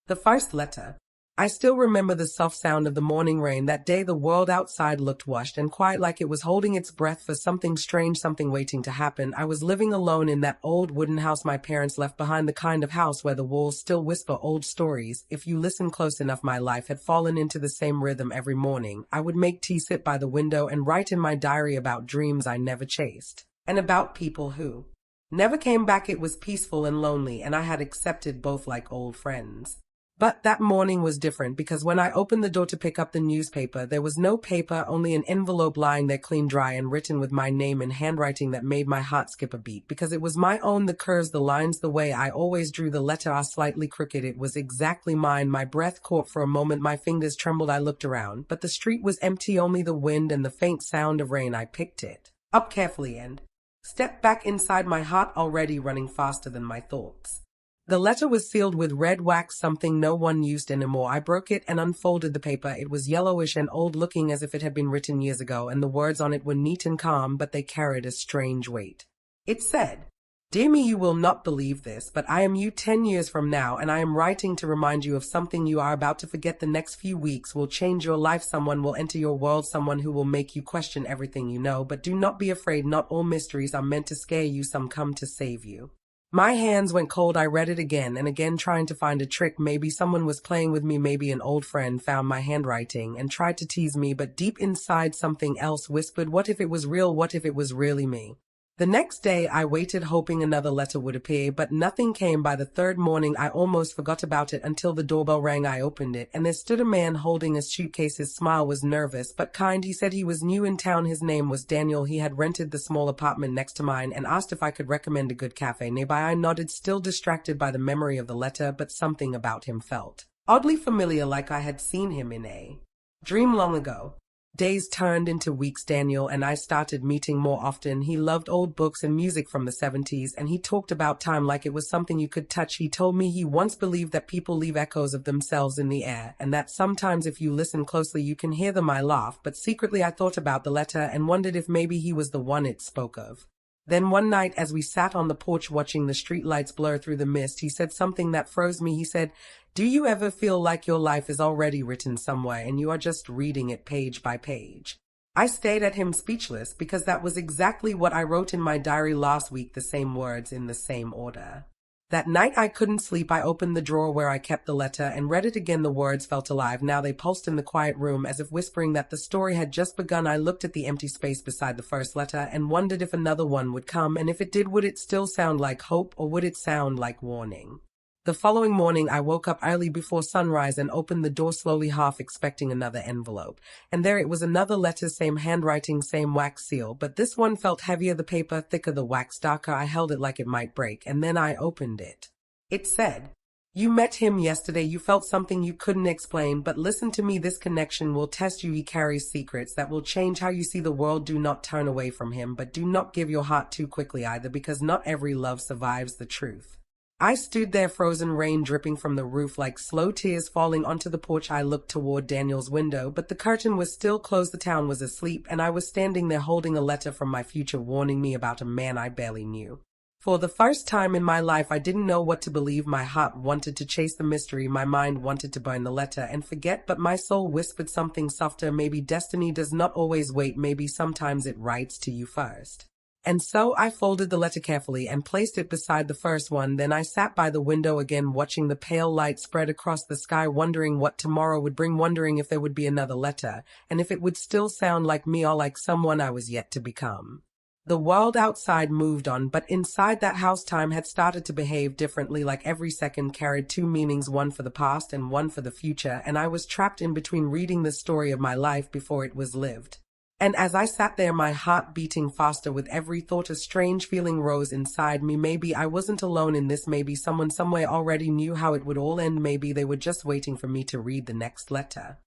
The first letter. I still remember the soft sound of the morning rain. That day the world outside looked washed and quiet, like it was holding its breath for something strange, something waiting to happen. I was living alone in that old wooden house my parents left behind, the kind of house where the walls still whisper old stories. If you listen close enough, my life had fallen into the same rhythm. Every morning I would make tea, sit by the window, and write in my diary about dreams I never chased, and about people who never came back. It was peaceful and lonely, and I had accepted both like old friends. But that morning was different, because when I opened the door to pick up the newspaper, there was no paper, only an envelope lying there, clean, dry, and written with my name in handwriting that made my heart skip a beat, because it was my own. The curves, the lines, the way I always drew the letter are slightly crooked. It was exactly mine. My breath caught for a moment, my fingers trembled. I looked around, but the street was empty, only the wind and the faint sound of rain. I picked it up carefully and stepped back inside, my heart already running faster than my thoughts. The letter was sealed with red wax, something no one used anymore. I broke it and unfolded the paper. It was yellowish and old-looking, as if it had been written years ago, and the words on it were neat and calm, but they carried a strange weight. It said, "Dear me, you will not believe this, but I am you 10 years from now, and I am writing to remind you of something you are about to forget. The next few weeks will change your life. Someone will enter your world, someone who will make you question everything you know. But do not be afraid. Not all mysteries are meant to scare you. Some come to save you." My hands went cold. I read it again and again, trying to find a trick. Maybe someone was playing with me. Maybe an old friend found my handwriting and tried to tease me. But deep inside, something else whispered, what if it was real? What if it was really me? The next day, I waited, hoping another letter would appear, but nothing came. By the third morning, I almost forgot about it until the doorbell rang. I opened it, and there stood a man holding a suitcase. His smile was nervous but kind. He said he was new in town. His name was Daniel. He had rented the small apartment next to mine and asked if I could recommend a good cafe nearby. I nodded, still distracted by the memory of the letter, but something about him felt oddly familiar, like I had seen him in a dream long ago. Days turned into weeks. Daniel and I started meeting more often. He loved old books and music from the 70s, and he talked about time like it was something you could touch. He told me he once believed that people leave echoes of themselves in the air, and that sometimes if you listen closely you can hear them. I laughed, but secretly I thought about the letter and wondered if maybe he was the one it spoke of. Then one night, as we sat on the porch watching the streetlights blur through the mist, he said something that froze me. He said, "Do you ever feel like your life is already written somewhere and you are just reading it page by page?" I stared at him speechless, because that was exactly what I wrote in my diary last week, the same words in the same order. That night I couldn't sleep. I opened the drawer where I kept the letter and read it again. The words felt alive. Now they pulsed in the quiet room, as if whispering that the story had just begun. I looked at the empty space beside the first letter and wondered if another one would come, and if it did, would it still sound like hope, or would it sound like warning? The following morning I woke up early before sunrise and opened the door slowly, half expecting another envelope. And there it was, another letter, same handwriting, same wax seal, but this one felt heavier, the paper thicker, the wax darker. I held it like it might break, and then I opened it. It said, "You met him yesterday. You felt something you couldn't explain, but listen to me. This connection will test you. He carries secrets that will change how you see the world. Do not turn away from him, but do not give your heart too quickly either, because not every love survives the truth." I stood there, frozen, rain dripping from the roof like slow tears falling onto the porch. I looked toward Daniel's window, but the curtain was still closed. The town was asleep, and I was standing there holding a letter from my future, warning me about a man I barely knew. For the first time in my life, I didn't know what to believe. My heart wanted to chase the mystery, my mind wanted to burn the letter and forget, but my soul whispered something softer. Maybe destiny does not always wait. Maybe sometimes it writes to you first. And so I folded the letter carefully and placed it beside the first one. Then I sat by the window again, watching the pale light spread across the sky, wondering what tomorrow would bring, wondering if there would be another letter, and if it would still sound like me or like someone I was yet to become. The world outside moved on, but inside that house time had started to behave differently, like every second carried two meanings, one for the past and one for the future, and I was trapped in between, reading the story of my life before it was lived. And as I sat there, my heart beating faster with every thought, a strange feeling rose inside me. Maybe I wasn't alone in this. Maybe someone somewhere already knew how it would all end. Maybe they were just waiting for me to read the next letter.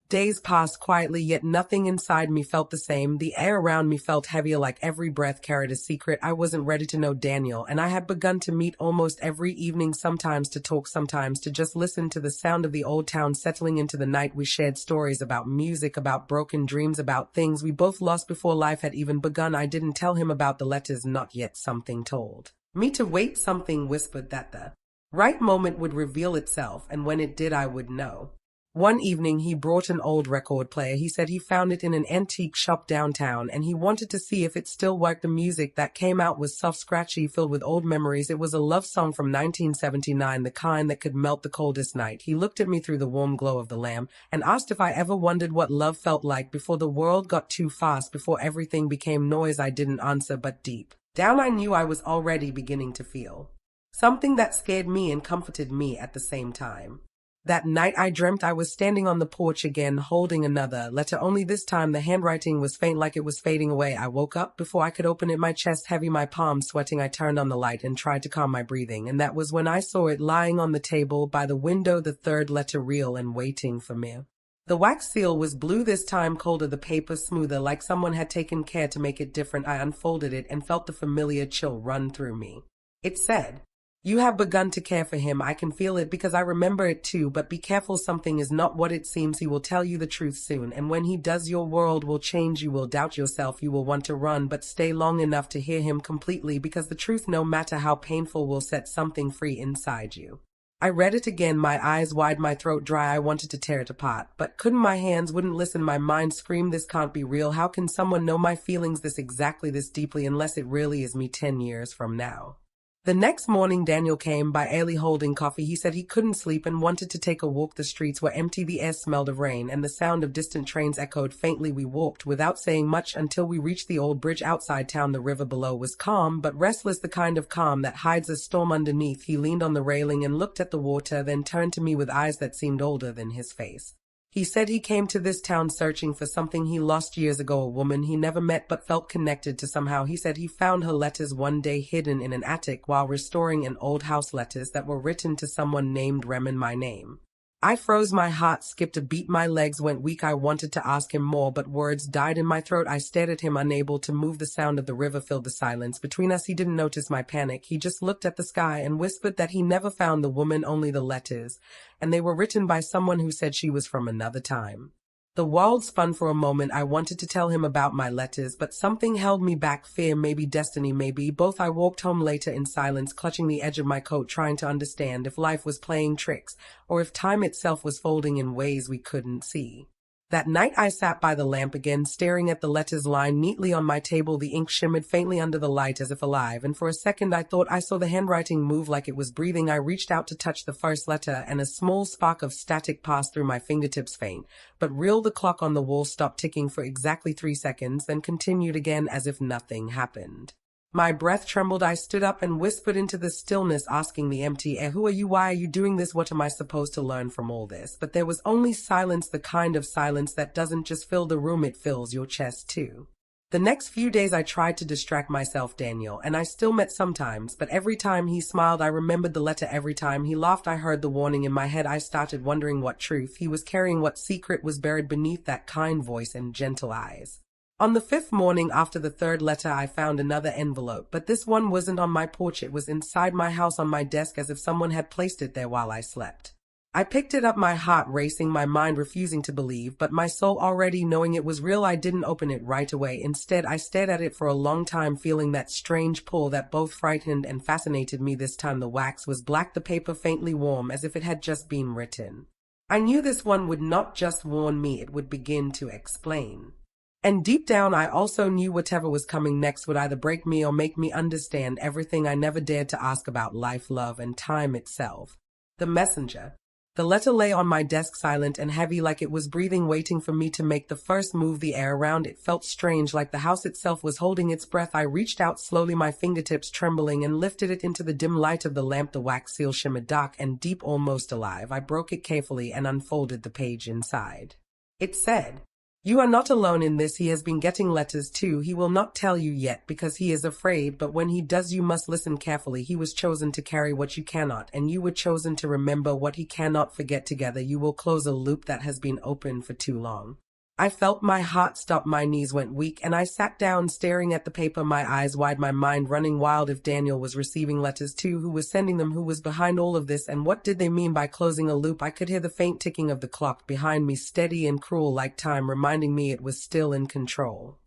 Days passed quietly, yet nothing inside me felt the same. The air around me felt heavier, like every breath carried a secret. I wasn't ready to know Daniel, and I had begun to meet almost every evening, sometimes to talk, sometimes to just listen to the sound of the old town settling into the night. We shared stories about music, about broken dreams, about things we both lost before life had even begun. I didn't tell him about the letters, not yet. Something told me to wait. Something whispered that the right moment would reveal itself, and when it did, I would know. One evening, he brought an old record player. He said he found it in an antique shop downtown, and he wanted to see if it still worked. The music that came out was soft, scratchy, filled with old memories. It was a love song from 1979, the kind that could melt the coldest night. He looked at me through the warm glow of the lamp and asked if I ever wondered what love felt like before the world got too fast, before everything became noise. I didn't answer, but deep down I knew I was already beginning to feel something that scared me and comforted me at the same time. That night I dreamt I was standing on the porch again, holding another letter, only this time the handwriting was faint, like it was fading away. I woke up before I could open it, my chest heavy, my palms sweating. I turned on the light and tried to calm my breathing, and that was when I saw it lying on the table by the window, the third letter, real and waiting for me. The wax seal was blue this time, colder, the paper smoother, like someone had taken care to make it different. I unfolded it and felt the familiar chill run through me. It said, "You have begun to care for him. I can feel it because I remember it too, but be careful. Something is not what it seems. He will tell you the truth soon, and when he does, your world will change. You will doubt yourself. You will want to run, but stay long enough to hear him completely, because the truth, no matter how painful, will set something free inside you." I read it again, my eyes wide, my throat dry. I wanted to tear it apart, but couldn't. My hands wouldn't listen. My mind screamed, this can't be real. How can someone know my feelings this exactly, this deeply, unless it really is me 10 years from now? The next morning, Daniel came by early holding coffee. He said he couldn't sleep and wanted to take a walk. The streets were empty, the air smelled of rain, and the sound of distant trains echoed faintly. We walked without saying much until we reached the old bridge outside town. The river below was calm, but restless, the kind of calm that hides a storm underneath. He leaned on the railing and looked at the water, then turned to me with eyes that seemed older than his face. He said he came to this town searching for something he lost years ago, a woman he never met but felt connected to somehow. He said he found her letters one day hidden in an attic while restoring an old house, letters that were written to someone named Remen, my name. I froze, my heart skipped a beat, my legs went weak. I wanted to ask him more, but words died in my throat. I stared at him, unable to move. The sound of the river filled the silence between us. He didn't notice my panic. He just looked at the sky and whispered that he never found the woman, only the letters, and they were written by someone who said she was from another time. The world spun for a moment. I wanted to tell him about my letters, but something held me back. Fear, maybe destiny, maybe both. I walked home later in silence, clutching the edge of my coat, trying to understand if life was playing tricks or if time itself was folding in ways we couldn't see. That night I sat by the lamp again, staring at the letters lying neatly on my table. The ink shimmered faintly under the light as if alive, and for a second I thought I saw the handwriting move like it was breathing. I reached out to touch the first letter, and a small spark of static passed through my fingertips, faint but real. The clock on the wall stopped ticking for exactly 3 seconds, then continued again as if nothing happened. My breath trembled. I stood up and whispered into the stillness, asking the empty air, "Who are you? Why are you doing this? What am I supposed to learn from all this?" But there was only silence, the kind of silence that doesn't just fill the room, it fills your chest too. The next few days I tried to distract myself, Daniel, and I still met sometimes, but every time he smiled I remembered the letter. Every time he laughed I heard the warning in my head. I started wondering what truth he was carrying, what secret was buried beneath that kind voice and gentle eyes. On the 5th morning after the 3rd letter, I found another envelope, but this one wasn't on my porch. It was inside my house on my desk, as if someone had placed it there while I slept. I picked it up, my heart racing, my mind refusing to believe, but my soul already knowing it was real. I didn't open it right away. Instead, I stared at it for a long time, feeling that strange pull that both frightened and fascinated me. This time the wax was black, the paper faintly warm, as if it had just been written. I knew this one would not just warn me, it would begin to explain. And deep down I also knew whatever was coming next would either break me or make me understand everything I never dared to ask about life, love, and time itself. The messenger. The letter lay on my desk, silent and heavy, like it was breathing, waiting for me to make the first move. The air around it felt strange, like the house itself was holding its breath. I reached out slowly, my fingertips trembling, and lifted it into the dim light of the lamp. The wax seal shimmered dark and deep, almost alive. I broke it carefully and unfolded the page inside. It said, "You are not alone in this. He has been getting letters too. He will not tell you yet because he is afraid, but when he does you must listen carefully. He was chosen to carry what you cannot, and you were chosen to remember what he cannot forget. Together you will close a loop that has been open for too long." I felt my heart stop, my knees went weak, and I sat down staring at the paper, my eyes wide, my mind running wild. If Daniel was receiving letters too, who was sending them? Who was behind all of this? And what did they mean by closing a loop? I could hear the faint ticking of the clock behind me, steady and cruel like time, reminding me it was still in control.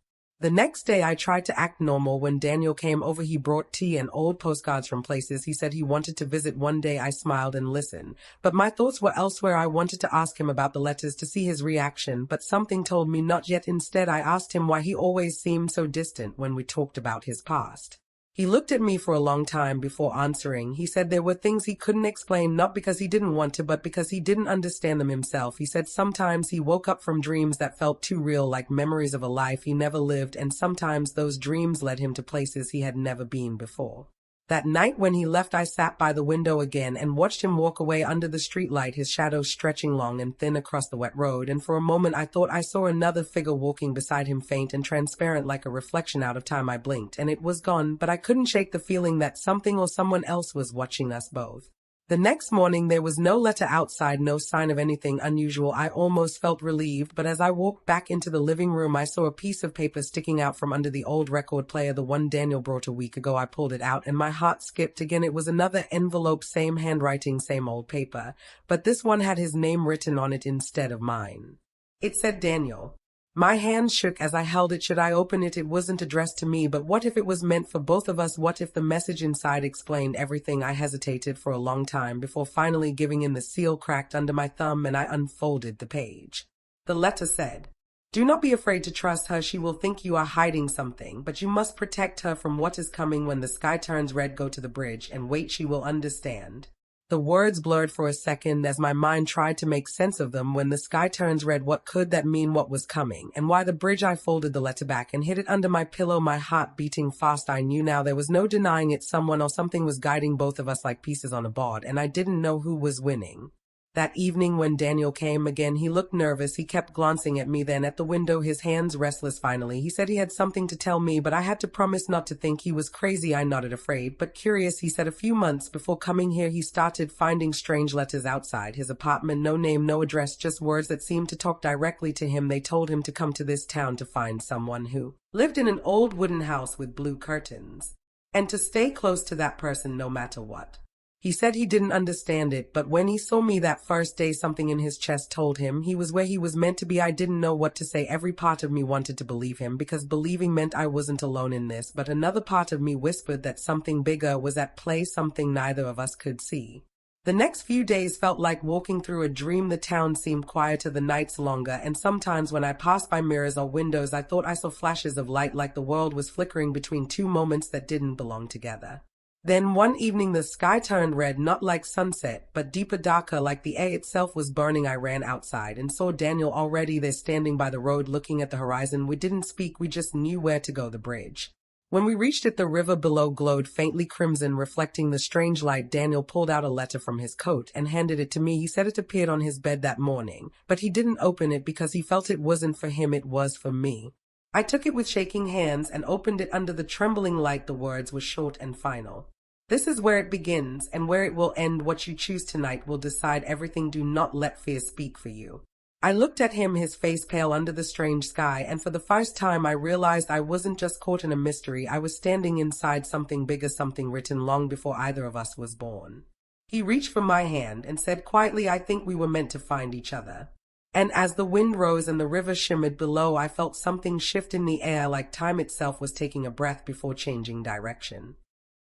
The next day I tried to act normal. When Daniel came over, he brought tea and old postcards from places he said he wanted to visit. One day I smiled and listened, but my thoughts were elsewhere. I wanted to ask him about the letters to see his reaction, but something told me not yet. Instead, I asked him why he always seemed so distant when we talked about his past. He looked at me for a long time before answering. He said there were things he couldn't explain, not because he didn't want to, but because he didn't understand them himself. He said sometimes he woke up from dreams that felt too real, like memories of a life he never lived, and sometimes those dreams led him to places he had never been before. That night when he left, I sat by the window again and watched him walk away under the streetlight, his shadow stretching long and thin across the wet road, and for a moment I thought I saw another figure walking beside him, faint and transparent like a reflection out of time. I blinked and it was gone, but I couldn't shake the feeling that something or someone else was watching us both. The next morning there was no letter outside, no sign of anything unusual. I almost felt relieved, but as I walked back into the living room, I saw a piece of paper sticking out from under the old record player, the one Daniel brought a week ago. I pulled it out and my heart skipped again. It was another envelope, same handwriting, same old paper, but this one had his name written on it instead of mine. It said Daniel. My hand shook as I held it. Should I open it? It wasn't addressed to me, but what if it was meant for both of us? What if the message inside explained everything? I hesitated for a long time before finally giving in. The seal cracked under my thumb and I unfolded the page. The letter said, "Do not be afraid to trust her. She will think you are hiding something, but you must protect her from what is coming. When the sky turns red, go to the bridge and wait. She will understand." The words blurred for a second as my mind tried to make sense of them. When the sky turns red, what could that mean? What was coming? And why the bridge? I folded the letter back and hid it under my pillow, my heart beating fast. I knew now, there was no denying it. Someone or something was guiding both of us like pieces on a board, and I didn't know who was winning. That evening when Daniel came again, he looked nervous. He kept glancing at me, then at the window, his hands restless. Finally, he said he had something to tell me, but I had to promise not to think he was crazy. I nodded, afraid but curious. He said a few months before coming here, he started finding strange letters outside his apartment. No name, no address, just words that seemed to talk directly to him. They told him to come to this town to find someone who lived in an old wooden house with blue curtains, and to stay close to that person no matter what. He said he didn't understand it, but when he saw me that first day, something in his chest told him he was where he was meant to be. I didn't know what to say. Every part of me wanted to believe him, because believing meant I wasn't alone in this, but another part of me whispered that something bigger was at play, something neither of us could see. The next few days felt like walking through a dream. The town seemed quieter, the nights longer, and sometimes when I passed by mirrors or windows, I thought I saw flashes of light, like the world was flickering between two moments that didn't belong together. Then one evening the sky turned red, not like sunset, but deeper, darker, like the air itself was burning. I ran outside and saw Daniel already there, standing by the road looking at the horizon. We didn't speak, we just knew where to go, the bridge. When we reached it, the river below glowed faintly crimson, reflecting the strange light. Daniel pulled out a letter from his coat and handed it to me. He said it appeared on his bed that morning, but he didn't open it because he felt it wasn't for him, it was for me. I took it with shaking hands and opened it. Under the trembling light, the words were short and final. "This is where it begins and where it will end. What you choose tonight will decide everything. Do not let fear speak for you." I looked at him, his face pale under the strange sky, and for the first time I realized I wasn't just caught in a mystery. I was standing inside something bigger, something written long before either of us was born. He reached for my hand and said quietly, "I think we were meant to find each other." And as the wind rose and the river shimmered below, I felt something shift in the air, like time itself was taking a breath before changing direction.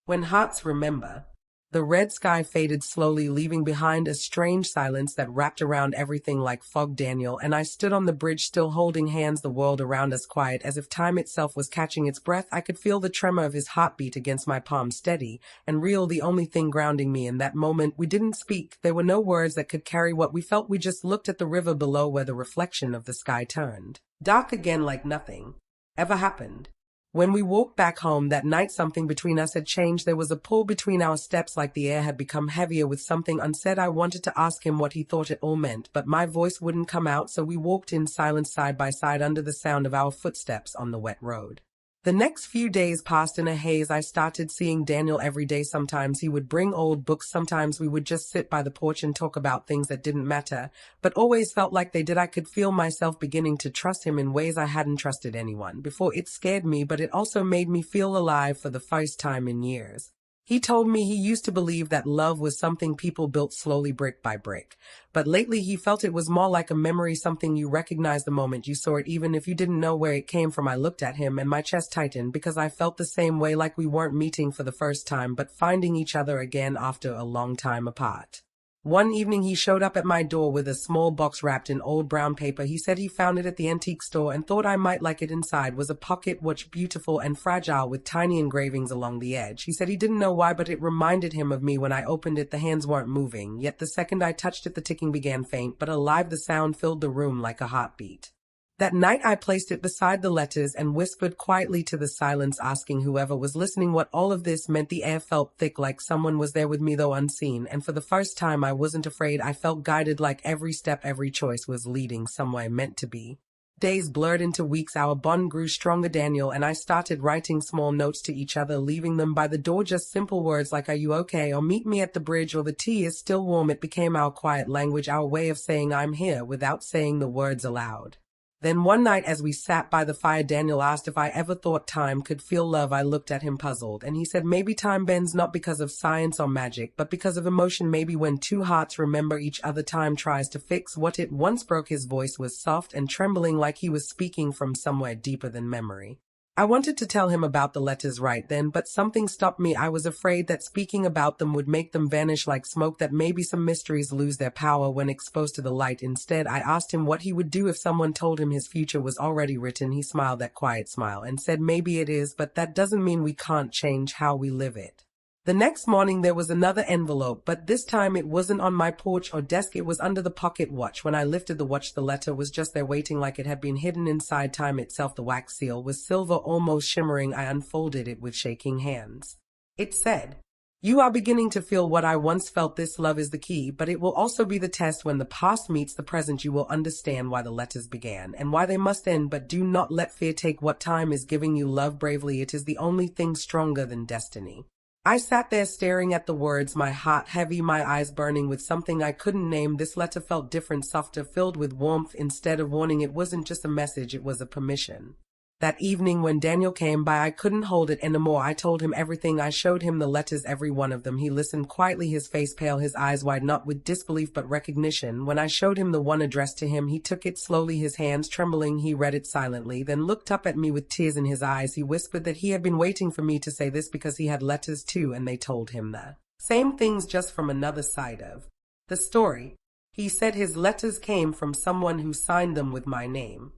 When hearts remember. The red sky faded slowly, leaving behind a strange silence that wrapped around everything like fog. Daniel and I stood on the bridge, still holding hands, the world around us quiet, as if time itself was catching its breath. I could feel the tremor of his heartbeat against my palm, steady and real, the only thing grounding me in that moment. We didn't speak. There were no words that could carry what we felt. We just looked at the river below, where the reflection of the sky turned dark again, like nothing ever happened. When we walked back home that night, something between us had changed. There was a pull between our steps, like the air had become heavier with something unsaid. I wanted to ask him what he thought it all meant, but my voice wouldn't come out, so we walked in silence, side by side, under the sound of our footsteps on the wet road. The next few days passed in a haze. I started seeing Daniel every day. Sometimes he would bring old books, sometimes we would just sit by the porch and talk about things that didn't matter, but always felt like they did. I could feel myself beginning to trust him in ways I hadn't trusted anyone before. It scared me, but it also made me feel alive for the first time in years. He told me he used to believe that love was something people built slowly brick by brick, but lately he felt it was more like a memory, something you recognized the moment you saw it, even if you didn't know where it came from. I looked at him and my chest tightened because I felt the same way, like we weren't meeting for the first time, but finding each other again after a long time apart. One evening he showed up at my door with a small box wrapped in old brown paper. He said he found it at the antique store and thought I might like it. Inside was a pocket watch, beautiful and fragile with tiny engravings along the edge. He said he didn't know why, but it reminded him of me. When I opened it, the hands weren't moving, yet the second I touched it, the ticking began, faint but alive. The sound filled the room like a heartbeat. That night I placed it beside the letters and whispered quietly to the silence, asking whoever was listening what all of this meant. The air felt thick, like someone was there with me, though unseen, and for the first time I wasn't afraid. I felt guided, like every step, every choice was leading somewhere meant to be. Days blurred into weeks, our bond grew stronger. Daniel and I started writing small notes to each other, leaving them by the door, just simple words like "Are you okay?" or "Meet me at the bridge," or "The tea is still warm." It became our quiet language, our way of saying "I'm here" without saying the words aloud. Then one night as we sat by the fire, Daniel asked if I ever thought time could feel love. I looked at him puzzled, and he said maybe time bends not because of science or magic, but because of emotion. Maybe when two hearts remember each other, time tries to fix what it once broke. His voice was soft and trembling, like he was speaking from somewhere deeper than memory. I wanted to tell him about the letters right then, but something stopped me. I was afraid that speaking about them would make them vanish like smoke, that maybe some mysteries lose their power when exposed to the light. Instead, I asked him what he would do if someone told him his future was already written. He smiled that quiet smile and said, "Maybe it is, but that doesn't mean we can't change how we live it." The next morning there was another envelope, but this time it wasn't on my porch or desk. It was under the pocket watch. When I lifted the watch, the letter was just there, waiting like it had been hidden inside time itself. The wax seal was silver, almost shimmering. I unfolded it with shaking hands. It said, "You are beginning to feel what I once felt. This love is the key, but it will also be the test. When the past meets the present, you will understand why the letters began and why they must end. But do not let fear take what time is giving you. Love bravely. It is the only thing stronger than destiny." I sat there staring at the words, my heart heavy, my eyes burning with something I couldn't name. This letter felt different, softer, filled with warmth instead of warning. It wasn't just a message, it was a permission. That evening when Daniel came by, I couldn't hold it anymore. I told him everything. I showed him the letters, every one of them. He listened quietly, his face pale, his eyes wide, not with disbelief but recognition. When I showed him the one addressed to him, he took it slowly, his hands trembling. He read it silently, then looked up at me with tears in his eyes. He whispered that he had been waiting for me to say this because he had letters too, and they told him the same things, just from another side of the story. He said his letters came from someone who signed them with my name.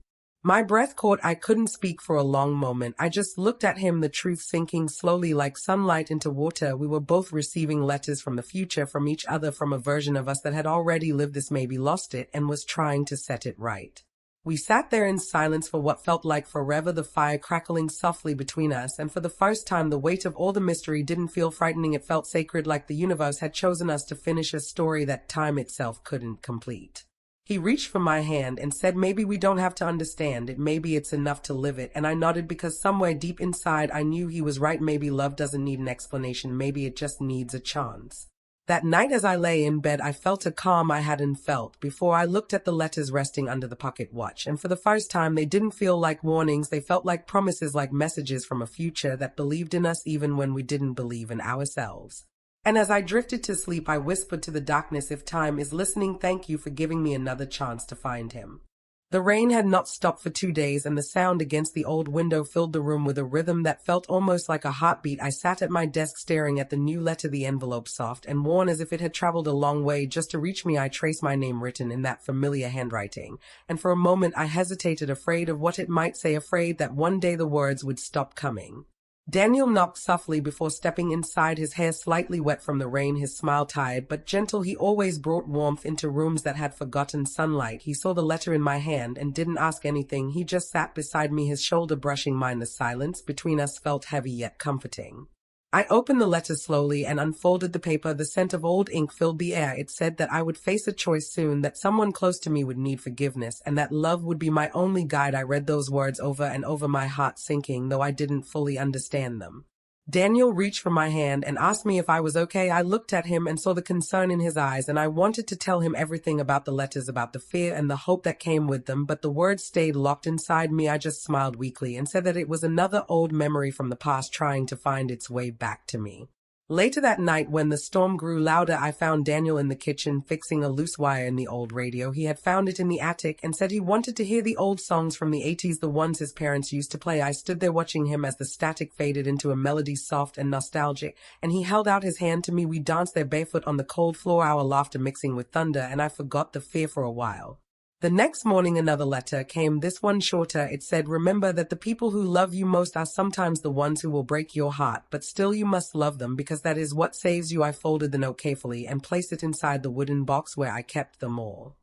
My breath caught. I couldn't speak for a long moment. I just looked at him, the truth sinking slowly like sunlight into water. We were both receiving letters from the future, from each other, from a version of us that had already lived this, maybe lost it, and was trying to set it right. We sat there in silence for what felt like forever, the fire crackling softly between us, and for the first time the weight of all the mystery didn't feel frightening. It felt sacred, like the universe had chosen us to finish a story that time itself couldn't complete. He reached for my hand and said, "Maybe we don't have to understand it. Maybe it's enough to live it." And I nodded because somewhere deep inside I knew he was right. Maybe love doesn't need an explanation. Maybe it just needs a chance. That night as I lay in bed, I felt a calm I hadn't felt before. I looked at the letters resting under the pocket watch, and for the first time they didn't feel like warnings. They felt like promises, like messages from a future that believed in us even when we didn't believe in ourselves. And as I drifted to sleep, I whispered to the darkness, "If time is listening, thank you for giving me another chance to find him." The rain had not stopped for 2 days, and the sound against the old window filled the room with a rhythm that felt almost like a heartbeat. I sat at my desk staring at the new letter, the envelope soft and worn as if it had traveled a long way just to reach me. I traced my name written in that familiar handwriting, and for a moment I hesitated, afraid of what it might say, afraid that one day the words would stop coming. Daniel knocked softly before stepping inside, his hair slightly wet from the rain, his smile tired but gentle. He always brought warmth into rooms that had forgotten sunlight. He saw the letter in my hand and didn't ask anything. He just sat beside me, his shoulder brushing mine. The silence between us felt heavy yet comforting. I opened the letter slowly and unfolded the paper. The scent of old ink filled the air. It said that I would face a choice soon, that someone close to me would need forgiveness, and that love would be my only guide. I read those words over and over, my heart sinking, though I didn't fully understand them. Daniel reached for my hand and asked me if I was okay. I looked at him and saw the concern in his eyes, and I wanted to tell him everything about the letters, about the fear and the hope that came with them, but the words stayed locked inside me. I just smiled weakly and said that it was another old memory from the past trying to find its way back to me. Later that night, when the storm grew louder, I found Daniel in the kitchen fixing a loose wire in the old radio. He had found it in the attic and said he wanted to hear the old songs from the 80s, the ones his parents used to play. I stood there watching him as the static faded into a melody soft and nostalgic, and he held out his hand to me. We danced there barefoot on the cold floor, our laughter mixing with thunder, and I forgot the fear for a while. The next morning another letter came, this one shorter. It said, "Remember that the people who love you most are sometimes the ones who will break your heart, but still you must love them because that is what saves you." I folded the note carefully and placed it inside the wooden box where I kept them all.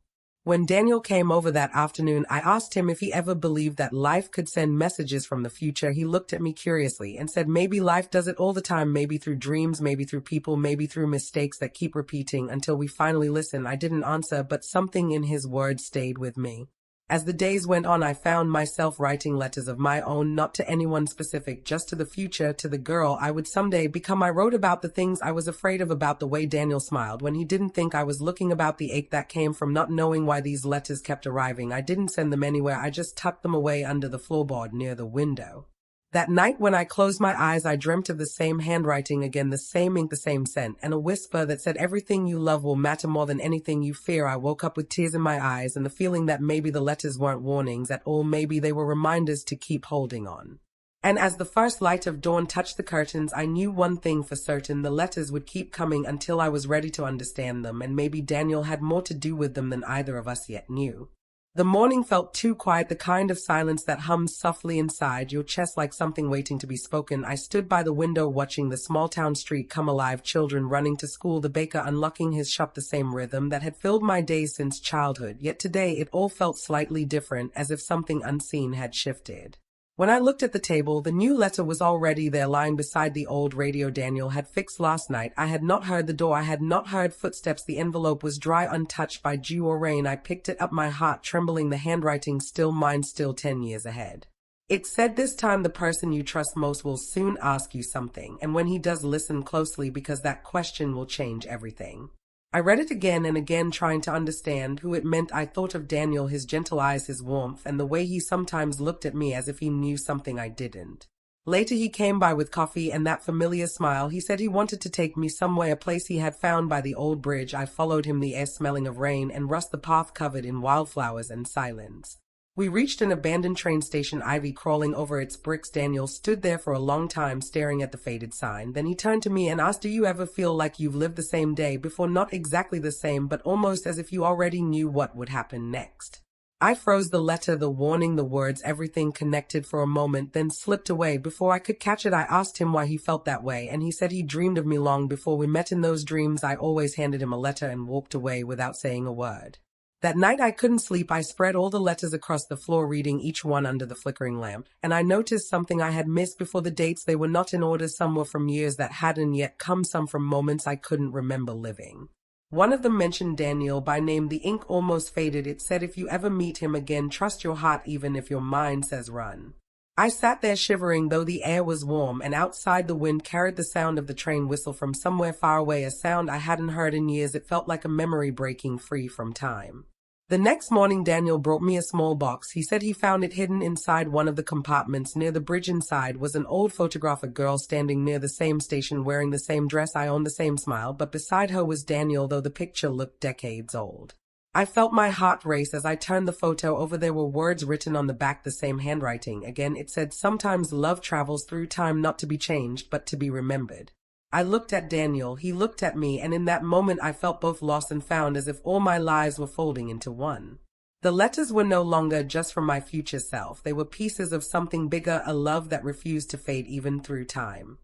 When Daniel came over that afternoon, I asked him if he ever believed that life could send messages from the future. He looked at me curiously and said, "Maybe life does it all the time, maybe through dreams, maybe through people, maybe through mistakes that keep repeating until we finally listen." I didn't answer, but something in his words stayed with me. As the days went on, I found myself writing letters of my own, not to anyone specific, just to the future, to the girl I would someday become. I wrote about the things I was afraid of, about the way Daniel smiled when he didn't think I was looking, about the ache that came from not knowing why these letters kept arriving. I didn't send them anywhere. I just tucked them away under the floorboard near the window. That night when I closed my eyes, I dreamt of the same handwriting again, the same ink, the same scent, and a whisper that said, "Everything you love will matter more than anything you fear." I woke up with tears in my eyes and the feeling that maybe the letters weren't warnings at all, maybe they were reminders to keep holding on. And as the first light of dawn touched the curtains, I knew one thing for certain: the letters would keep coming until I was ready to understand them, and maybe Daniel had more to do with them than either of us yet knew. The morning felt too quiet, the kind of silence that hums softly inside your chest like something waiting to be spoken. I stood by the window watching the small town street come alive, children running to school, the baker unlocking his shop, the same rhythm that had filled my days since childhood. Yet today it all felt slightly different, as if something unseen had shifted. When I looked at the table, the new letter was already there, lying beside the old radio Daniel had fixed last night. I had not heard the door. I had not heard footsteps. The envelope was dry, untouched by dew or rain. I picked it up, my heart trembling, the handwriting still mine, still 10 years ahead. It said, "This time the person you trust most will soon ask you something, and when he does, listen closely, because that question will change everything." I read it again and again, trying to understand who it meant. I thought of Daniel, his gentle eyes, his warmth, and the way he sometimes looked at me as if he knew something I didn't. Later he came by with coffee and that familiar smile. He said he wanted to take me somewhere, a place he had found by the old bridge. I followed him, the air smelling of rain and rust, the path covered in wildflowers and silence. We reached an abandoned train station, ivy crawling over its bricks. Daniel stood there for a long time, staring at the faded sign. Then he turned to me and asked, "Do you ever feel like you've lived the same day before? Not exactly the same, but almost as if you already knew what would happen next." I froze, the letter, the warning, the words, everything connected for a moment, then slipped away before I could catch it. I asked him why he felt that way, and he said he dreamed of me long before we met. In those dreams, I always handed him a letter and walked away without saying a word. That night I couldn't sleep. I spread all the letters across the floor, reading each one under the flickering lamp, and I noticed something I had missed before. The dates, they were not in order. Some were from years that hadn't yet come, some from moments I couldn't remember living. One of them mentioned Daniel by name. The ink almost faded. It said, "If you ever meet him again, trust your heart even if your mind says run." I sat there shivering, though the air was warm, and outside the wind carried the sound of the train whistle from somewhere far away, a sound I hadn't heard in years. It felt like a memory breaking free from time. The next morning Daniel brought me a small box. He said he found it hidden inside one of the compartments near the bridge. Inside was an old photograph, a girl standing near the same station wearing the same dress I owned, the same smile, but beside her was Daniel, though the picture looked decades old. I felt my heart race as I turned the photo over. There were words written on the back, the same handwriting. Again, it said, "Sometimes love travels through time, not to be changed, but to be remembered." I looked at Daniel, he looked at me, and in that moment I felt both lost and found, as if all my lives were folding into one. The letters were no longer just from my future self. They were pieces of something bigger, a love that refused to fade even through time.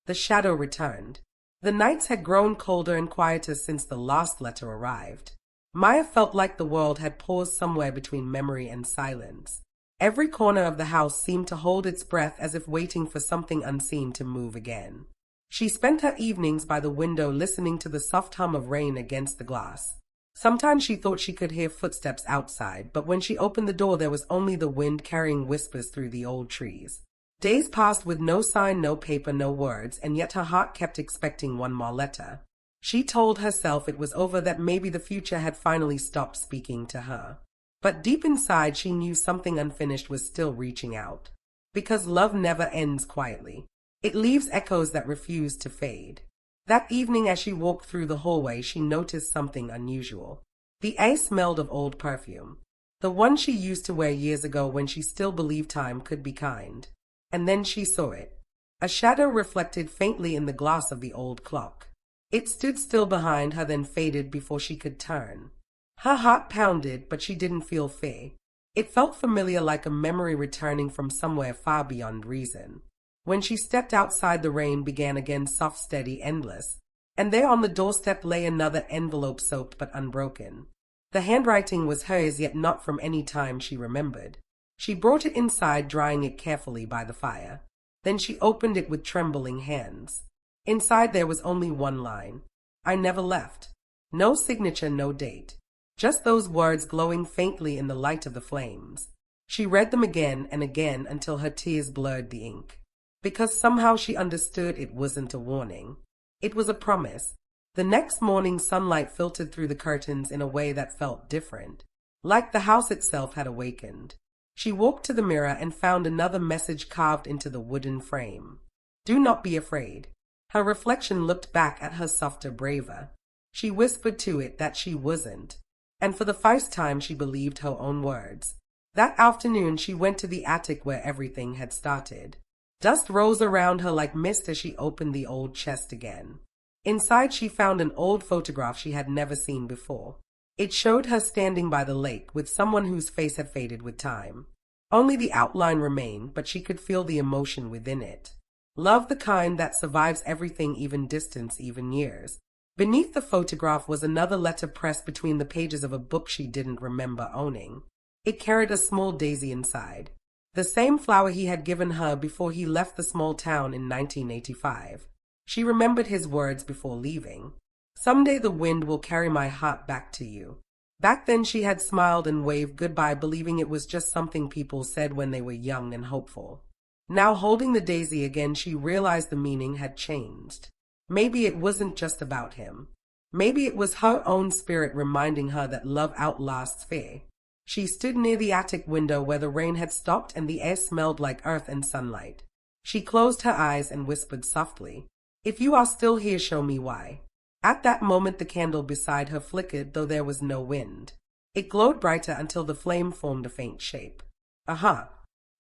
The shadow returned. The nights had grown colder and quieter since the last letter arrived. Maya felt like the world had paused somewhere between memory and silence. Every corner of the house seemed to hold its breath, as if waiting for something unseen to move again. She spent her evenings by the window, listening to the soft hum of rain against the glass. Sometimes she thought she could hear footsteps outside, but when she opened the door there was only the wind carrying whispers through the old trees. Days passed with no sign, no paper, no words, and yet her heart kept expecting one more letter. She told herself it was over, that maybe the future had finally stopped speaking to her. But deep inside she knew something unfinished was still reaching out. Because love never ends quietly. It leaves echoes that refuse to fade. That evening as she walked through the hallway, she noticed something unusual. The air smelled of old perfume. The one she used to wear years ago when she still believed time could be kind. And then she saw it. A shadow reflected faintly in the glass of the old clock. It stood still behind her, then faded before she could turn. Her heart pounded, but she didn't feel fear. It felt familiar, like a memory returning from somewhere far beyond reason. When she stepped outside, the rain began again, soft, steady, endless. And there on the doorstep lay another envelope, soaked but unbroken. The handwriting was hers, yet not from any time she remembered. She brought it inside, drying it carefully by the fire. Then she opened it with trembling hands. Inside there was only one line. I never left. No signature, no date. Just those words glowing faintly in the light of the flames. She read them again and again until her tears blurred the ink. Because somehow she understood it wasn't a warning. It was a promise. The next morning, sunlight filtered through the curtains in a way that felt different. Like the house itself had awakened. She walked to the mirror and found another message carved into the wooden frame. Do not be afraid. Her reflection looked back at her, softer, braver. She whispered to it that she wasn't. And for the first time she believed her own words. That afternoon she went to the attic where everything had started. Dust rose around her like mist as she opened the old chest again. Inside she found an old photograph she had never seen before. It showed her standing by the lake with someone whose face had faded with time. Only the outline remained, but she could feel the emotion within it. Love, the kind that survives everything, even distance, even years. Beneath the photograph was another letter pressed between the pages of a book she didn't remember owning. It carried a small daisy inside. The same flower he had given her before he left the small town in 1985. She remembered his words before leaving. Someday the wind will carry my heart back to you. Back then she had smiled and waved goodbye, believing it was just something people said when they were young and hopeful. Now, holding the daisy again, she realized the meaning had changed. Maybe it wasn't just about him. Maybe it was her own spirit reminding her that love outlasts fear. She stood near the attic window where the rain had stopped and the air smelled like earth and sunlight. She closed her eyes and whispered softly, "If you are still here, show me why." At that moment the candle beside her flickered, though there was no wind. It glowed brighter until the flame formed a faint shape. Aha!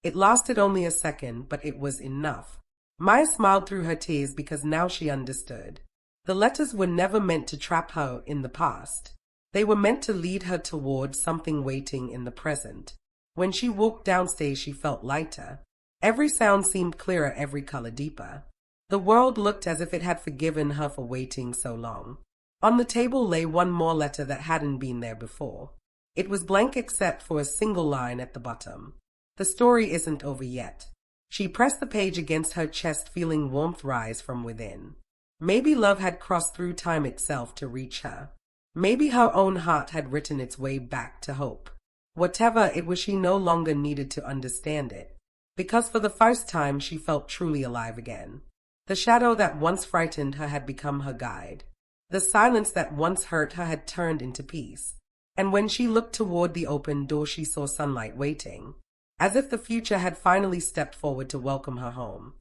It lasted only a second, but it was enough. Maya smiled through her tears because now she understood. The letters were never meant to trap her in the past. They were meant to lead her toward something waiting in the present. When she walked downstairs, she felt lighter. Every sound seemed clearer, every color deeper. The world looked as if it had forgiven her for waiting so long. On the table lay one more letter that hadn't been there before. It was blank except for a single line at the bottom. The story isn't over yet. She pressed the page against her chest, feeling warmth rise from within. Maybe love had crossed through time itself to reach her. Maybe her own heart had written its way back to hope. Whatever it was, she no longer needed to understand it, because for the first time she felt truly alive again. The shadow that once frightened her had become her guide. The silence that once hurt her had turned into peace. And when she looked toward the open door, she saw sunlight waiting, as if the future had finally stepped forward to welcome her home.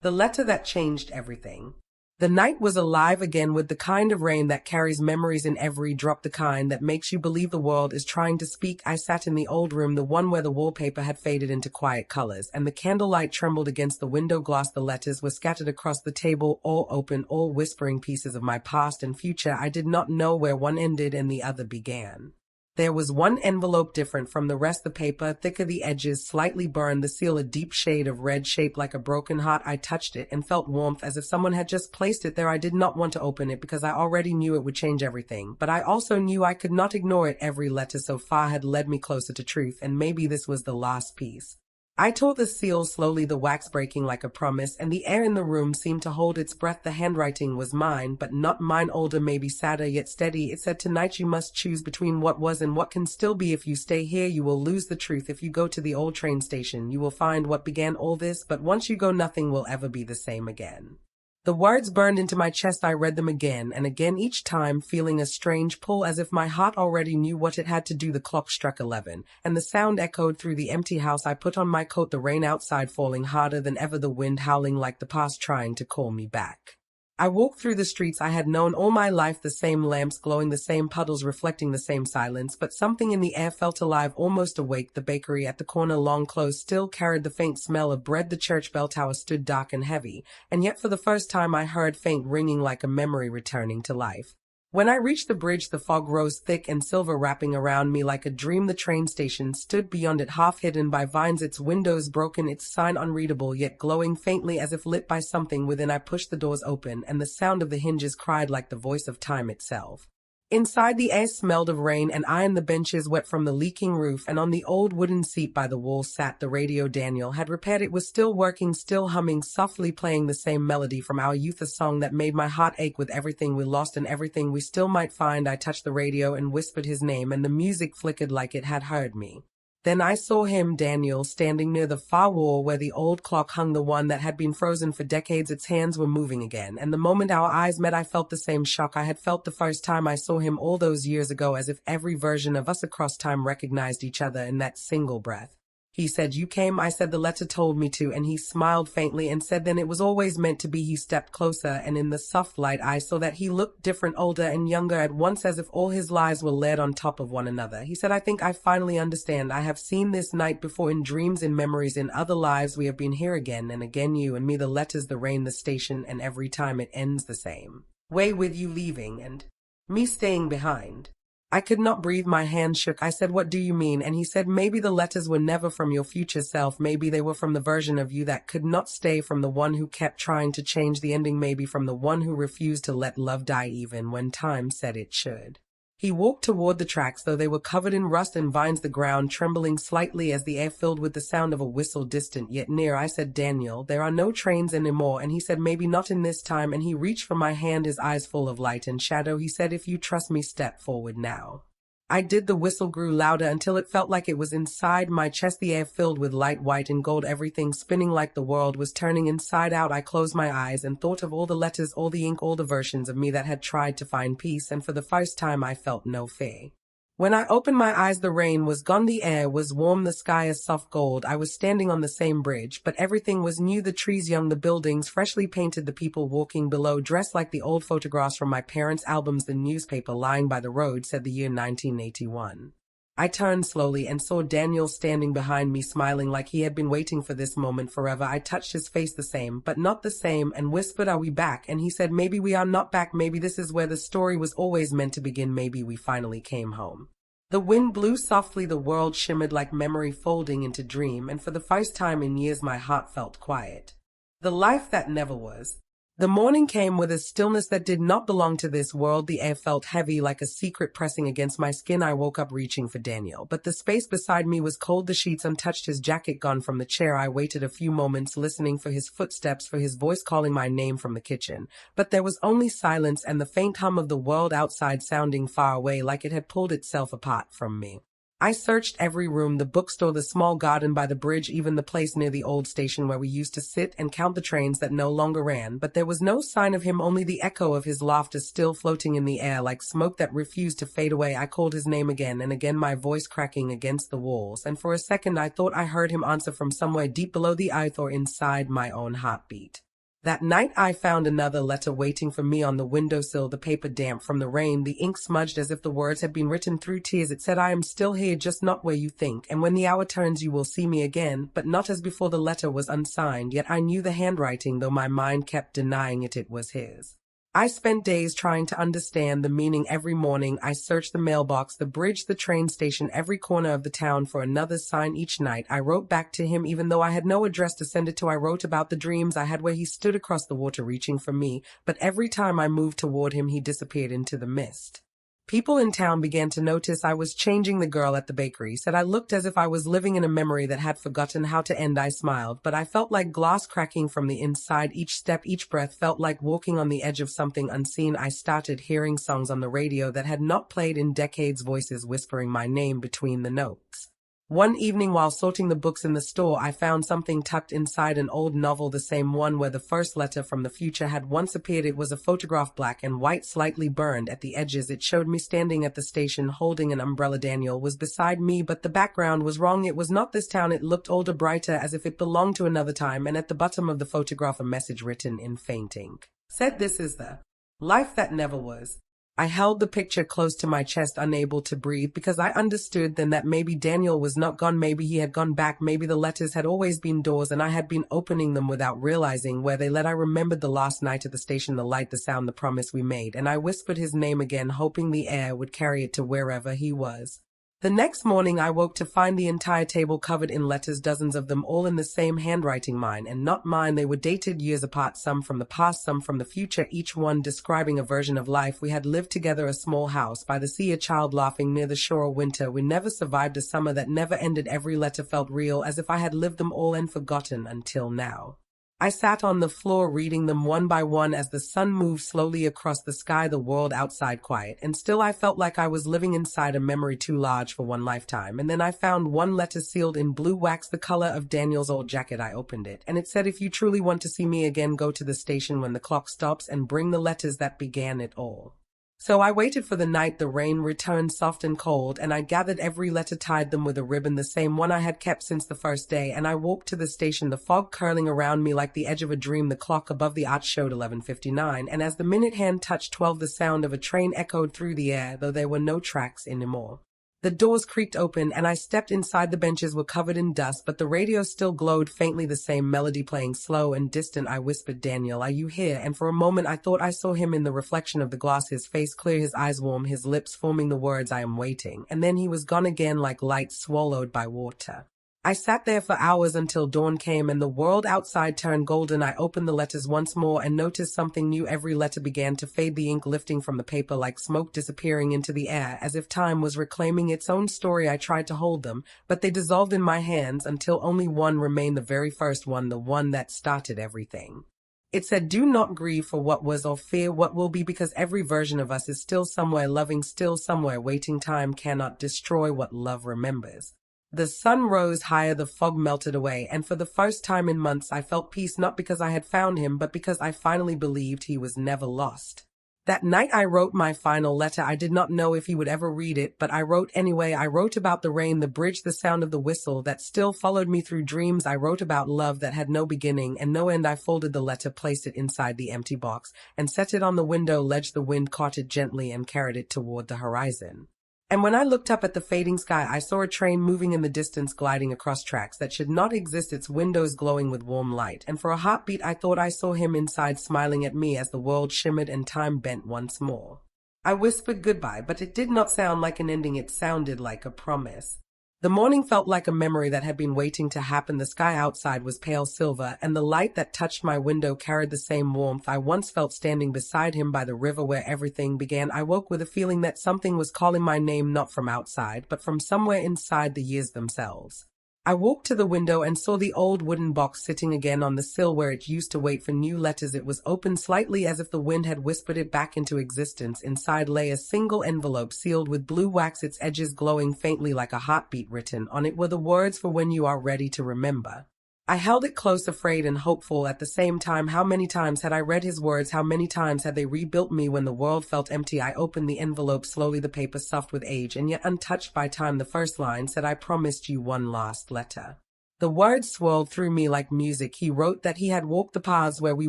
The letter that changed everything. The night was alive again with the kind of rain that carries memories in every drop, the kind that makes you believe the world is trying to speak. I sat in the old room, the one where the wallpaper had faded into quiet colors, and the candlelight trembled against the window glass. The letters were scattered across the table, all open, all whispering pieces of my past and future. I did not know where one ended and the other began. There was one envelope different from the rest, the paper thicker, the edges slightly burned, the seal a deep shade of red shaped like a broken heart. I touched it and felt warmth as if someone had just placed it there. I did not want to open it because I already knew it would change everything, but I also knew I could not ignore it. Every letter so far had led me closer to truth, and maybe this was the last piece. I tore the seal slowly, the wax breaking like a promise, and the air in the room seemed to hold its breath. The handwriting was mine, but not mine. Older, maybe sadder, yet steady. It said, "Tonight you must choose between what was and what can still be. If you stay here, you will lose the truth. If you go to the old train station, you will find what began all this. But once you go, nothing will ever be the same again." The words burned into my chest. I read them again and again, each time feeling a strange pull, as if my heart already knew what it had to do. The clock struck 11, and the sound echoed through the empty house. I put on my coat, the rain outside falling harder than ever, the wind howling like the past trying to call me back. I walked through the streets I had known all my life, the same lamps glowing, the same puddles reflecting the same silence, but something in the air felt alive, almost awake. The bakery at the corner, long closed, still carried the faint smell of bread. The church bell tower stood dark and heavy, and yet for the first time I heard faint ringing, like a memory returning to life. When I reached the bridge, the fog rose thick and silver, wrapping around me like a dream. The train station stood beyond it, half hidden by vines, its windows broken, its sign unreadable, yet glowing faintly as if lit by something within. I pushed the doors open, and the sound of the hinges cried like the voice of time itself. Inside, the air smelled of rain and iron, the benches wet from the leaking roof, and on the old wooden seat by the wall sat the radio. Daniel had repaired it, was still working, still humming, softly playing the same melody from our youth, a song that made my heart ache. With everything we lost and everything we still might find, I touched the radio and whispered his name, and the music flickered like it had heard me. Then I saw him, Daniel, standing near the far wall where the old clock hung, the one that had been frozen for decades. Its hands were moving again, and the moment our eyes met I felt the same shock I had felt the first time I saw him all those years ago, as if every version of us across time recognized each other in that single breath. He said, "You came." I said, "The letter told me to," and he smiled faintly and said, "Then it was always meant to be." He stepped closer, and in the soft light I saw that he looked different, older and younger at once, as if all his lives were layered on top of one another. He said, "I think I finally understand. I have seen this night before, in dreams, in memories, in other lives. We have been here again and again, you and me, the letters, the rain, the station, and every time it ends the same way, with you leaving and me staying behind." I could not breathe. My hand shook. I said, "What do you mean?" And he said, "Maybe the letters were never from your future self. Maybe they were from the version of you that could not stay, from the one who kept trying to change the ending, maybe from the one who refused to let love die even when time said it should." He walked toward the tracks, though they were covered in rust and vines, the ground trembling slightly as the air filled with the sound of a whistle, distant yet near. I said, "Daniel, there are no trains anymore." And he said, "Maybe not in this time." And he reached for my hand, his eyes full of light and shadow. He said, "If you trust me, step forward now." I did. The whistle grew louder until it felt like it was inside my chest, the air filled with light, white and gold, everything spinning like the world was turning inside out. I closed my eyes and thought of all the letters, all the ink, all the versions of me that had tried to find peace, and for the first time I felt no fear. When I opened my eyes, the rain was gone, the air was warm, the sky a soft gold. I was standing on the same bridge, but everything was new, the trees young, the buildings freshly painted, the people walking below dressed like the old photographs from my parents' albums. The newspaper lying by the road said the year 1981. I turned slowly and saw Daniel standing behind me, smiling like he had been waiting for this moment forever. I touched his face, the same, but not the same, and whispered, "Are we back?" And he said, "Maybe we are not back. Maybe this is where the story was always meant to begin. Maybe we finally came home." The wind blew softly, the world shimmered like memory folding into dream, and for the first time in years my heart felt quiet. The life that never was. The morning came with a stillness that did not belong to this world. The air felt heavy, like a secret pressing against my skin. I woke up reaching for Daniel, but the space beside me was cold, the sheets untouched, his jacket gone from the chair. I waited a few moments, listening for his footsteps, for his voice calling my name from the kitchen, but there was only silence and the faint hum of the world outside sounding far away, like it had pulled itself apart from me. I searched every room, the bookstore, the small garden by the bridge, even the place near the old station where we used to sit and count the trains that no longer ran, but there was no sign of him, only the echo of his laughter still floating in the air like smoke that refused to fade away. I called his name again and again, my voice cracking against the walls, and for a second I thought I heard him answer from somewhere deep below the earth or inside my own heartbeat. That night I found another letter waiting for me on the windowsill, the paper damp from the rain, the ink smudged as if the words had been written through tears. It said, "I am still here, just not where you think, and when the hour turns you will see me again," but not as before. The letter was unsigned, yet I knew the handwriting, though my mind kept denying it. It was his. I spent days trying to understand the meaning. Every morning I searched the mailbox, the bridge, the train station, every corner of the town for another sign. Each night I wrote back to him, even though I had no address to send it to. I wrote about the dreams I had where he stood across the water reaching for me, but every time I moved toward him he disappeared into the mist. People in town began to notice I was changing. The girl at the bakery said I looked as if I was living in a memory that had forgotten how to end. I smiled, but I felt like glass cracking from the inside. Each step, each breath felt like walking on the edge of something unseen. I started hearing songs on the radio that had not played in decades, voices whispering my name between the notes. One evening while sorting the books in the store, I found something tucked inside an old novel, the same one where the first letter from the future had once appeared. It was a photograph, black and white, slightly burned at the edges. It showed me standing at the station holding an umbrella. Daniel was beside me, but the background was wrong. It was not this town. It looked older, brighter, as if it belonged to another time, and at the bottom of the photograph a message written in faint ink. Said this is the life that never was. I held the picture close to my chest, unable to breathe, because I understood then that maybe Daniel was not gone, maybe he had gone back, maybe the letters had always been doors and I had been opening them without realizing where they led. I remembered the last night at the station, the light, the sound, the promise we made, and I whispered his name again, hoping the air would carry it to wherever he was. The next morning I woke to find the entire table covered in letters, dozens of them, all in the same handwriting, mine and not mine. They were dated years apart, some from the past, some from the future, each one describing a version of life. We had lived together, a small house by the sea, a child laughing near the shore, a winter we never survived, a summer that never ended. Every letter felt real, as if I had lived them all and forgotten until now. I sat on the floor reading them one by one as the sun moved slowly across the sky, the world outside quiet, and still I felt like I was living inside a memory too large for one lifetime. And then I found one letter sealed in blue wax, the color of Daniel's old jacket. I opened it, and it said, "If you truly want to see me again, go to the station when the clock stops and bring the letters that began it all." So I waited for the night. The rain returned soft and cold, and I gathered every letter, tied them with a ribbon, the same one I had kept since the first day, and I walked to the station, the fog curling around me like the edge of a dream. The clock above the arch showed 11:59, and as the minute hand touched 12, the sound of a train echoed through the air, though there were no tracks anymore. The doors creaked open, and I stepped inside. The benches were covered in dust, but the radio still glowed faintly, the same melody playing slow and distant. I whispered, "Daniel, are you here?" And for a moment I thought I saw him in the reflection of the glass, his face clear, his eyes warm, his lips forming the words, "I am waiting." And then he was gone again, like light swallowed by water. I sat there for hours until dawn came and the world outside turned golden. I opened the letters once more and noticed something new. Every letter began to fade, the ink lifting from the paper like smoke, disappearing into the air, as if time was reclaiming its own story. I tried to hold them, but they dissolved in my hands until only one remained, the very first one, the one that started everything. It said, "Do not grieve for what was or fear what will be, because every version of us is still somewhere loving, still somewhere waiting. Time cannot destroy what love remembers." The sun rose higher, the fog melted away, and for the first time in months I felt peace, not because I had found him, but because I finally believed he was never lost. That night I wrote my final letter. I did not know if he would ever read it, but I wrote anyway. I wrote about the rain, the bridge, the sound of the whistle that still followed me through dreams. I wrote about love that had no beginning and no end. I folded the letter, placed it inside the empty box, and set it on the window ledge. The wind caught it gently and carried it toward the horizon. And when I looked up at the fading sky, I saw a train moving in the distance, gliding across tracks that should not exist, its windows glowing with warm light. And for a heartbeat, I thought I saw him inside, smiling at me as the world shimmered and time bent once more. I whispered goodbye, but it did not sound like an ending. It sounded like a promise. The morning felt like a memory that had been waiting to happen. The sky outside was pale silver, and the light that touched my window carried the same warmth I once felt standing beside him by the river where everything began. I woke with a feeling that something was calling my name, not from outside, but from somewhere inside the years themselves. I walked to the window and saw the old wooden box sitting again on the sill where it used to wait for new letters. It was open slightly, as if the wind had whispered it back into existence. Inside lay a single envelope sealed with blue wax, its edges glowing faintly like a heartbeat. Written on it were the words, "For when you are ready to remember." I held it close, afraid and hopeful at the same time. How many times had I read his words? How many times had they rebuilt me when the world felt empty? I opened the envelope slowly, the paper soft with age and yet untouched by time. The first line said, "I promised you one last letter." The words swirled through me like music. He wrote that he had walked the paths where we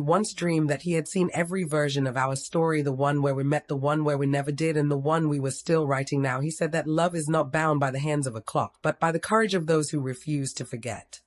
once dreamed, that he had seen every version of our story, the one where we met, the one where we never did, and the one we were still writing now. He said that love is not bound by the hands of a clock, but by the courage of those who refuse to forget.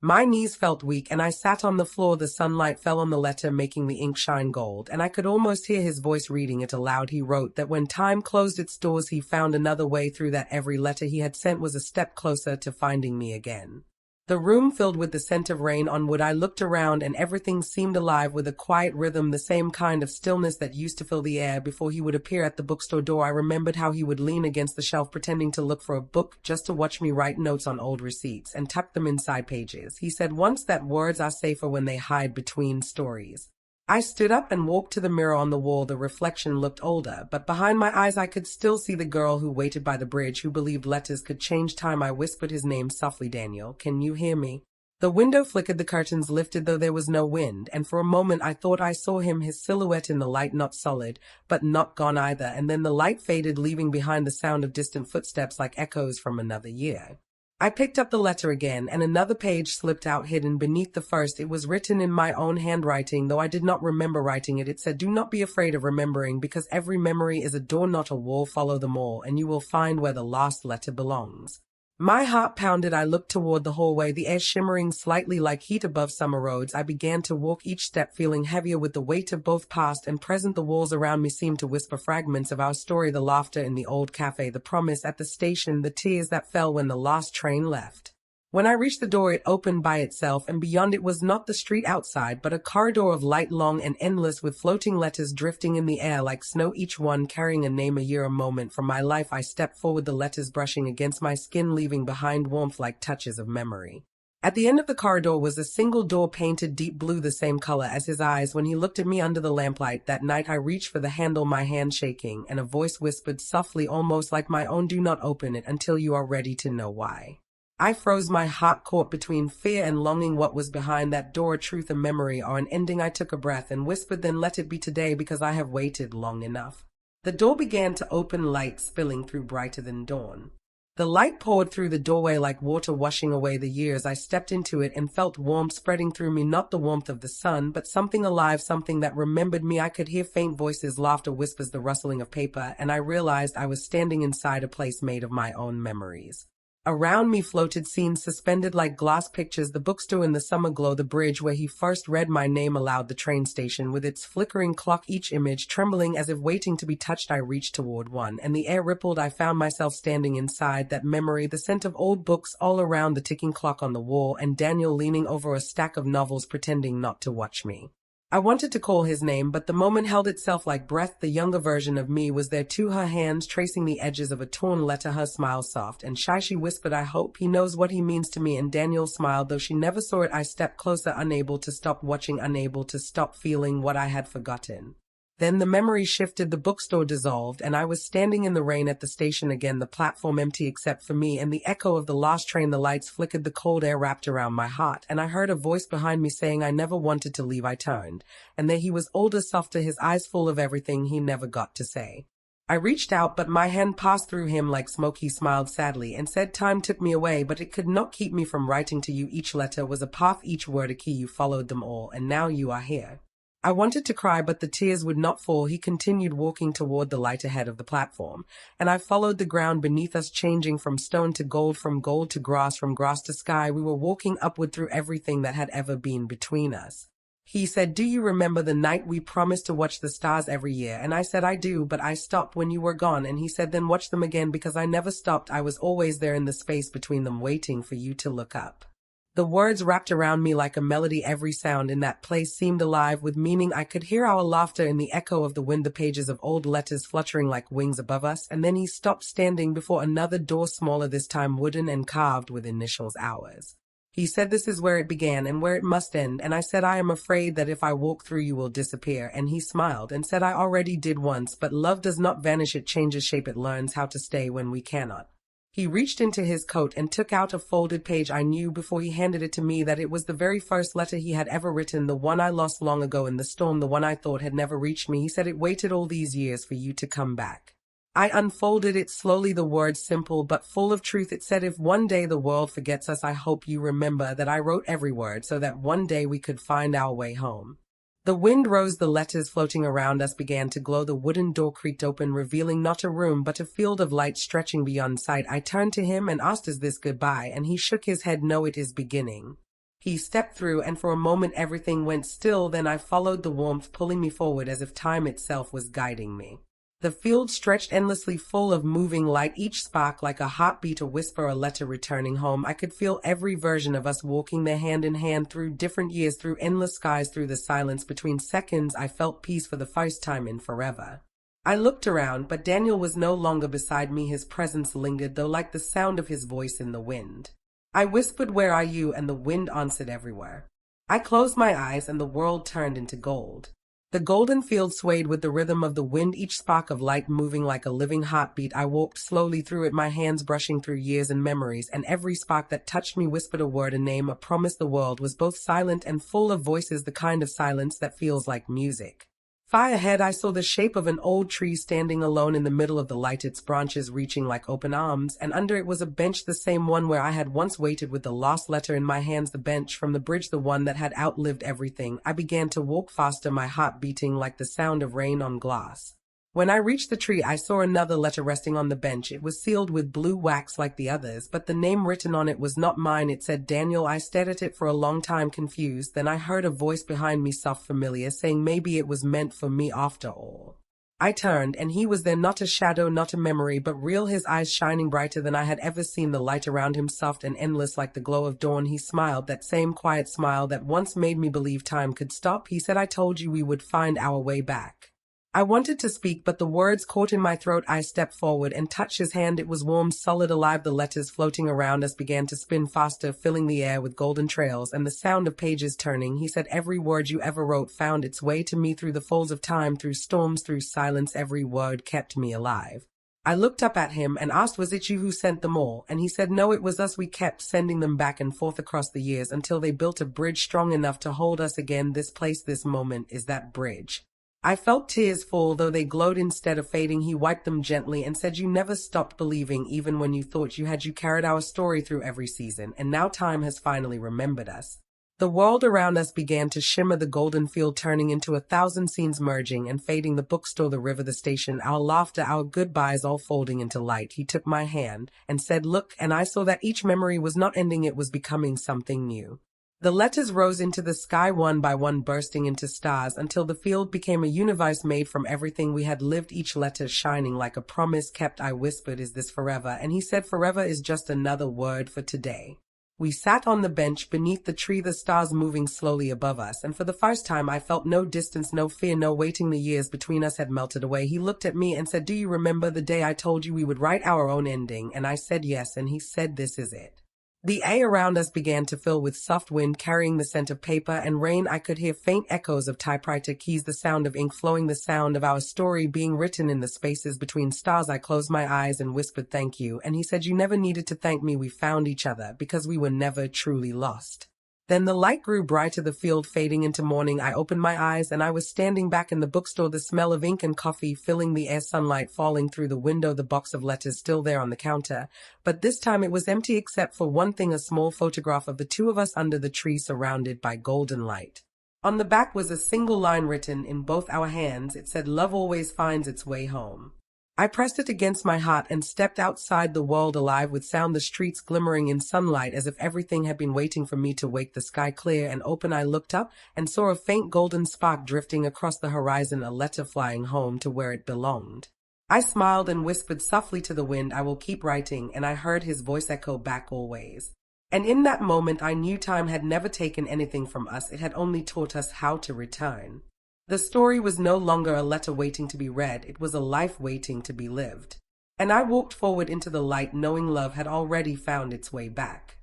My knees felt weak, and I sat on the floor. The sunlight fell on the letter, making the ink shine gold, and I could almost hear his voice reading it aloud. He wrote that when time closed its doors, he found another way through, that every letter he had sent was a step closer to finding me again. The room filled with the scent of rain on wood. I looked around, and everything seemed alive with a quiet rhythm, the same kind of stillness that used to fill the air before he would appear at the bookstore door. I remembered how he would lean against the shelf, pretending to look for a book just to watch me write notes on old receipts and tuck them inside pages. He said once that words are safer when they hide between stories. I stood up and walked to the mirror on the wall. The reflection looked older, but behind my eyes I could still see the girl who waited by the bridge, who believed letters could change time. I whispered his name softly, "Daniel, can you hear me?" The window flickered, the curtains lifted, though there was no wind, and for a moment I thought I saw him, his silhouette in the light, not solid, but not gone either, and then the light faded, leaving behind the sound of distant footsteps like echoes from another year. I picked up the letter again, and another page slipped out hidden beneath the first. It was written in my own handwriting, though I did not remember writing it. It said, "Do not be afraid of remembering, because every memory is a door, not a wall. Follow them all, and you will find where the last letter belongs." My heart pounded. I looked toward the hallway, the air shimmering slightly like heat above summer roads. I began to walk, each step feeling heavier with the weight of both past and present. The walls around me seemed to whisper fragments of our story, the laughter in the old cafe, the promise at the station, the tears that fell when the last train left. When I reached the door, it opened by itself, and beyond it was not the street outside, but a corridor of light, long and endless, with floating letters drifting in the air like snow, each one carrying a name, a year, a moment from my life. I stepped forward, the letters brushing against my skin, leaving behind warmth like touches of memory. At the end of the corridor was a single door, painted deep blue, the same color as his eyes when he looked at me under the lamplight that night. I reached for the handle, my hand shaking, and a voice whispered softly, almost like my own, "Do not open it until you are ready to know why." I froze, my heart caught between fear and longing. What was behind that door? A truth, a memory, or an ending? I took a breath and whispered, "Then let it be today, because I have waited long enough." The door began to open, light spilling through brighter than dawn. The light poured through the doorway like water, washing away the years. I stepped into it and felt warmth spreading through me, not the warmth of the sun, but something alive, something that remembered me. I could hear faint voices, laughter, whispers, the rustling of paper, and I realized I was standing inside a place made of my own memories. Around me floated scenes suspended like glass pictures, the bookstore in the summer glow, the bridge where he first read my name aloud, the train station with its flickering clock, each image trembling as if waiting to be touched. I reached toward one, and the air rippled. I found myself standing inside that memory, the scent of old books all around, the ticking clock on the wall, and Daniel leaning over a stack of novels, pretending not to watch me. I wanted to call his name, but the moment held itself like breath. The younger version of me was there too, her hands tracing the edges of a torn letter, her smile soft and shy. She whispered, "I hope he knows what he means to me," and Daniel smiled, though she never saw it. I stepped closer, unable to stop watching, unable to stop feeling what I had forgotten. Then the memory shifted, the bookstore dissolved, and I was standing in the rain at the station again, the platform empty except for me and the echo of the last train. The lights flickered, the cold air wrapped around my heart, and I heard a voice behind me saying I never wanted to leave. I turned, and there he was, older, softer, his eyes full of everything he never got to say. I reached out, but my hand passed through him like smoke. He smiled sadly and said, "Time took me away, but it could not keep me from writing to you. Each letter was a path, each word a key. You followed them all, and now you are here." I wanted to cry, but the tears would not fall. He continued walking toward the light ahead of the platform, and I followed the ground beneath us, changing from stone to gold, from gold to grass, from grass to sky. We were walking upward through everything that had ever been between us. He said, "Do you remember the night we promised to watch the stars every year?" And I said, "I do, but I stopped when you were gone." And he said, "Then watch them again, because I never stopped. I was always there in the space between them, waiting for you to look up." The words wrapped around me like a melody. Every sound in that place seemed alive with meaning. I could hear our laughter in the echo of the wind, the pages of old letters fluttering like wings above us. And then he stopped, standing before another door, smaller this time, wooden and carved with initials, ours. He said, "This is where it began and where it must end." And I said, "I am afraid that if I walk through you will disappear." And he smiled and said, "I already did once, but love does not vanish. It changes shape. It learns how to stay when we cannot." He reached into his coat and took out a folded page. I knew before he handed it to me that it was the very first letter he had ever written, the one I lost long ago in the storm, the one I thought had never reached me. He said, "It waited all these years for you to come back." I unfolded it slowly, the words simple but full of truth. It said, "If one day the world forgets us, I hope you remember that I wrote every word so that one day we could find our way home." The wind rose, the letters floating around us began to glow. The wooden door creaked open, revealing not a room, but a field of light stretching beyond sight. I turned to him and asked, "Is this goodbye?" And he shook his head, "No, it is beginning." He stepped through, and for a moment everything went still. Then I followed the warmth, pulling me forward as if time itself was guiding me. The field stretched endlessly, full of moving light, each spark like a heartbeat, a whisper, a letter returning home. I could feel every version of us walking there hand in hand through different years, through endless skies, through the silence between seconds. I felt peace for the first time in forever. I looked around, but Daniel was no longer beside me. His presence lingered, though, like the sound of his voice in the wind. I whispered, "Where are you?" and the wind answered everywhere. I closed my eyes, and the world turned into gold. The golden field swayed with the rhythm of the wind, each spark of light moving like a living heartbeat. I walked slowly through it, my hands brushing through years and memories, and every spark that touched me whispered a word, a name, a promise. The world was both silent and full of voices, the kind of silence that feels like music. Far ahead, I saw the shape of an old tree standing alone in the middle of the light, its branches reaching like open arms, and under it was a bench, the same one where I had once waited with the last letter in my hands. The bench from the bridge, the one that had outlived everything. I began to walk faster, my heart beating like the sound of rain on glass. When I reached the tree, I saw another letter resting on the bench. It was sealed with blue wax like the others, but the name written on it was not mine. It said Daniel. I stared at it for a long time, confused. Then I heard a voice behind me, soft, familiar, saying maybe it was meant for me after all. I turned, and he was there, not a shadow, not a memory, but real, his eyes shining brighter than I had ever seen, the light around him soft and endless like the glow of dawn. He smiled, that same quiet smile that once made me believe time could stop. He said, I told you we would find our way back. I wanted to speak, but the words caught in my throat. I stepped forward and touched his hand. It was warm, solid, alive. The letters floating around us began to spin faster, filling the air with golden trails and the sound of pages turning. He said, every word you ever wrote found its way to me through the folds of time, through storms, through silence. Every word kept me alive. I looked up at him and asked, was it you who sent them all? And he said, no, it was us. We kept sending them back and forth across the years until they built a bridge strong enough to hold us again. This place, this moment is that bridge. I felt tears fall, though they glowed instead of fading. He wiped them gently and said, you never stopped believing, even when you thought you had. You carried our story through every season, and now time has finally remembered us. The world around us began to shimmer, the golden field turning into 1,000 scenes, merging and fading, the bookstore, the river, the station, our laughter, our goodbyes all folding into light. He took my hand and said, look, and I saw that each memory was not ending, it was becoming something new. The letters rose into the sky one by one, bursting into stars until the field became a universe made from everything we had lived, each letter shining like a promise kept. I whispered, is this forever? And he said, forever is just another word for today. We sat on the bench beneath the tree, the stars moving slowly above us, and for the first time I felt no distance, no fear, no waiting. The years between us had melted away. He looked at me and said, do you remember the day I told you we would write our own ending? And I said yes, and he said, this is it. The air around us began to fill with soft wind carrying the scent of paper and rain. I could hear faint echoes of typewriter keys, the sound of ink flowing, the sound of our story being written in the spaces between stars. I closed my eyes and whispered, thank you. And he said, you never needed to thank me. We found each other because we were never truly lost. Then the light grew brighter, the field fading into morning. I opened my eyes and I was standing back in the bookstore, the smell of ink and coffee filling the air, sunlight falling through the window, the box of letters still there on the counter. But this time it was empty except for one thing, a small photograph of the two of us under the tree surrounded by golden light. On the back was a single line written in both our hands. It said, love always finds its way home. I pressed it against my heart and stepped outside, the world alive with sound, the streets glimmering in sunlight as if everything had been waiting for me to wake, the sky clear and open. I looked up and saw a faint golden spark drifting across the horizon, a letter flying home to where it belonged. I smiled and whispered softly to the wind, I will keep writing, and I heard his voice echo back, always. And in that moment I knew time had never taken anything from us, it had only taught us how to return. The story was no longer a letter waiting to be read, it was a life waiting to be lived. And I walked forward into the light knowing love had already found its way back.